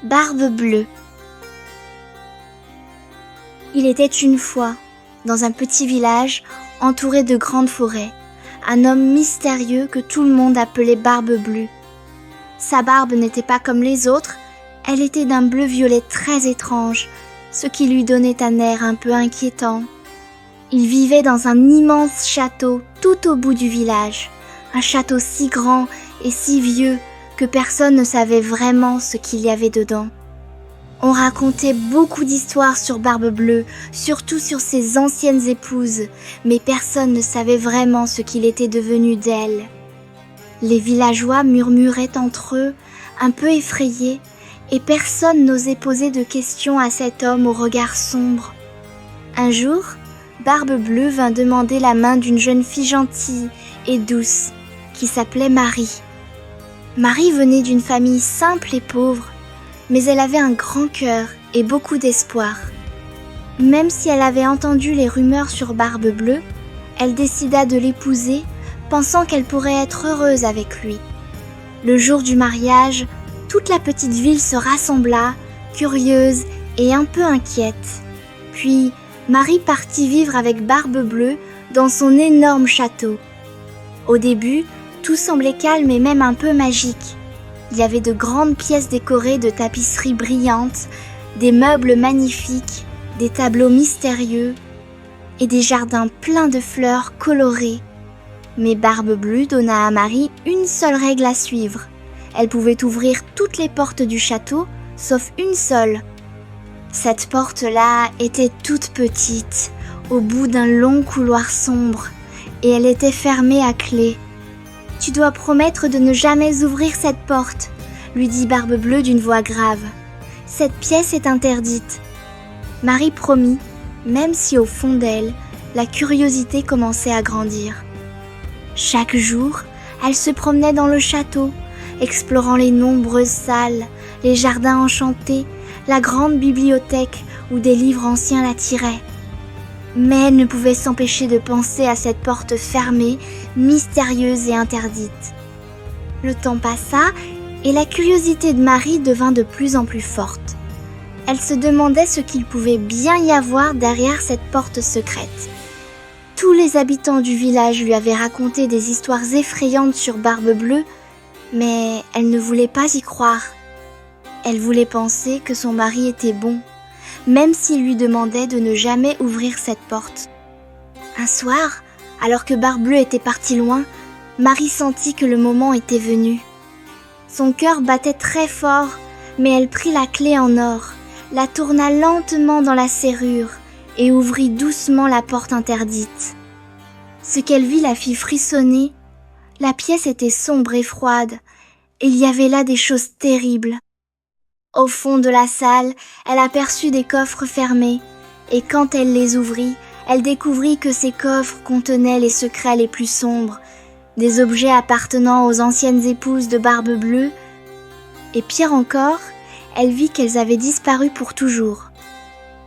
Barbe Bleue. Il était une fois, dans un petit village entouré de grandes forêts, un homme mystérieux que tout le monde appelait Barbe Bleue. Sa barbe n'était pas comme les autres, elle était d'un bleu-violet très étrange, ce qui lui donnait un air un peu inquiétant. Il vivait dans un immense château tout au bout du village, un château si grand et si vieux que personne ne savait vraiment ce qu'il y avait dedans. On racontait beaucoup d'histoires sur Barbe Bleue, surtout sur ses anciennes épouses, mais personne ne savait vraiment ce qu'il était devenu d'elles. Les villageois murmuraient entre eux, un peu effrayés, et personne n'osait poser de questions à cet homme au regard sombre. Un jour, Barbe Bleue vint demander la main d'une jeune fille gentille et douce, qui s'appelait Marie. Marie venait d'une famille simple et pauvre, mais elle avait un grand cœur et beaucoup d'espoir. Même si elle avait entendu les rumeurs sur Barbe Bleue, elle décida de l'épouser, pensant qu'elle pourrait être heureuse avec lui. Le jour du mariage, toute la petite ville se rassembla, curieuse et un peu inquiète. Puis, Marie partit vivre avec Barbe Bleue dans son énorme château. Au début, tout semblait calme et même un peu magique. Il y avait de grandes pièces décorées de tapisseries brillantes, des meubles magnifiques, des tableaux mystérieux et des jardins pleins de fleurs colorées. Mais Barbe Bleue donna à Marie une seule règle à suivre. Elle pouvait ouvrir toutes les portes du château, sauf une seule. Cette porte-là était toute petite, au bout d'un long couloir sombre, et elle était fermée à clé. « Tu dois promettre de ne jamais ouvrir cette porte, » lui dit Barbe Bleue d'une voix grave. « Cette pièce est interdite. » Marie promit, même si au fond d'elle, la curiosité commençait à grandir. Chaque jour, elle se promenait dans le château, explorant les nombreuses salles, les jardins enchantés, la grande bibliothèque où des livres anciens l'attiraient. Mais elle ne pouvait s'empêcher de penser à cette porte fermée, mystérieuse et interdite. Le temps passa et la curiosité de Marie devint de plus en plus forte. Elle se demandait ce qu'il pouvait bien y avoir derrière cette porte secrète. Tous les habitants du village lui avaient raconté des histoires effrayantes sur Barbe Bleue, mais elle ne voulait pas y croire. Elle voulait penser que son mari était bon, même s'il lui demandait de ne jamais ouvrir cette porte. Un soir, alors que Barbe Bleue était partie loin, Marie sentit que le moment était venu. Son cœur battait très fort, mais elle prit la clé en or, la tourna lentement dans la serrure et ouvrit doucement la porte interdite. Ce qu'elle vit la fit frissonner. La pièce était sombre et froide, et il y avait là des choses terribles. Au fond de la salle, elle aperçut des coffres fermés, et quand elle les ouvrit, elle découvrit que ces coffres contenaient les secrets les plus sombres, des objets appartenant aux anciennes épouses de Barbe Bleue, et pire encore, elle vit qu'elles avaient disparu pour toujours.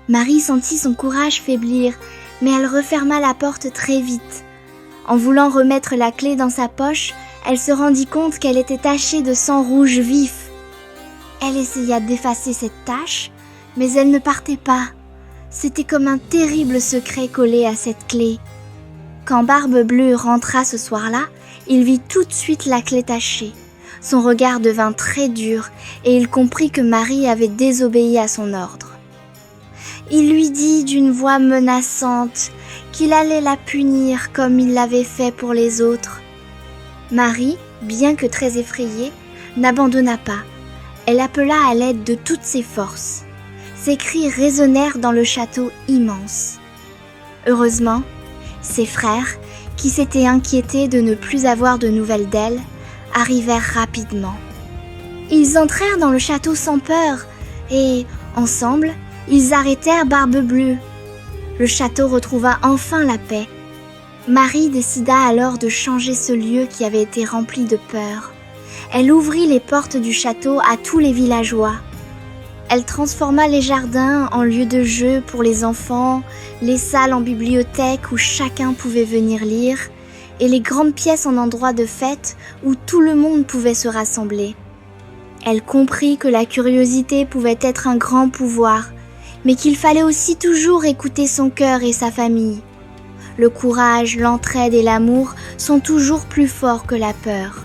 Marie sentit son courage faiblir, mais elle referma la porte très vite. En voulant remettre la clé dans sa poche, elle se rendit compte qu'elle était tachée de sang rouge vif. Elle essaya d'effacer cette tache, mais elle ne partait pas. C'était comme un terrible secret collé à cette clé. Quand Barbe Bleue rentra ce soir-là, il vit tout de suite la clé tachée. Son regard devint très dur et il comprit que Marie avait désobéi à son ordre. Il lui dit d'une voix menaçante qu'il allait la punir comme il l'avait fait pour les autres. Marie, bien que très effrayée, n'abandonna pas. Elle appela à l'aide de toutes ses forces. Ses cris résonnèrent dans le château immense. Heureusement, ses frères, qui s'étaient inquiétés de ne plus avoir de nouvelles d'elle, arrivèrent rapidement. Ils entrèrent dans le château sans peur et, ensemble, ils arrêtèrent Barbe Bleue. Le château retrouva enfin la paix. Marie décida alors de changer ce lieu qui avait été rempli de peur. Elle ouvrit les portes du château à tous les villageois. Elle transforma les jardins en lieux de jeu pour les enfants, les salles en bibliothèque où chacun pouvait venir lire, et les grandes pièces en endroits de fête où tout le monde pouvait se rassembler. Elle comprit que la curiosité pouvait être un grand pouvoir, mais qu'il fallait aussi toujours écouter son cœur et sa famille. Le courage, l'entraide et l'amour sont toujours plus forts que la peur.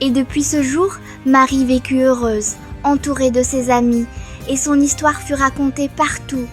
Et depuis ce jour, Marie vécut heureuse, entourée de ses amis, et son histoire fut racontée partout,